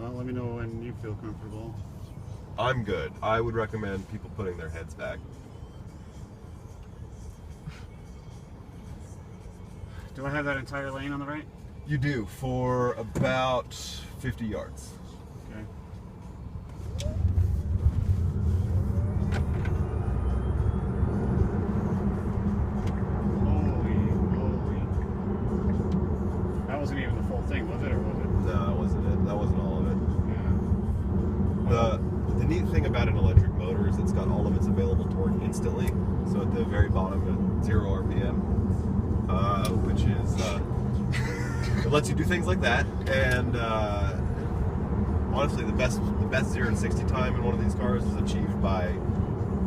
Well, let me know when you feel comfortable. I'm good. I would recommend people putting their heads back. Do I have that entire lane on the right? You do, for about 50 yards. Okay. Holy. That wasn't even the full thing, was it, or was it? No, that wasn't it. That wasn't all of it. Yeah. The neat thing about an electric motor is it's got all of its available torque instantly. So at the very bottom at 0 RPM, which is it lets you do things like that. And honestly, the best 0 to 60 time in one of these cars is achieved by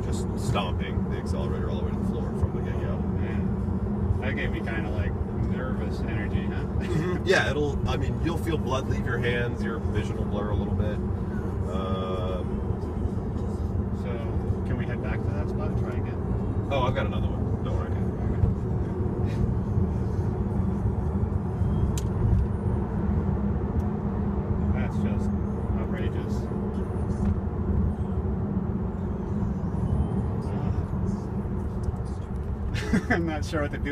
just stomping the accelerator all the way to the floor from the get-go. Man, that gave me kind of like nervous energy, huh? Yeah, you'll feel blood leave your hands, your vision will blur a little bit. So, can we head back to that spot and try again? Oh, I've got another one. Don't worry. That's just outrageous. I'm not sure what to do.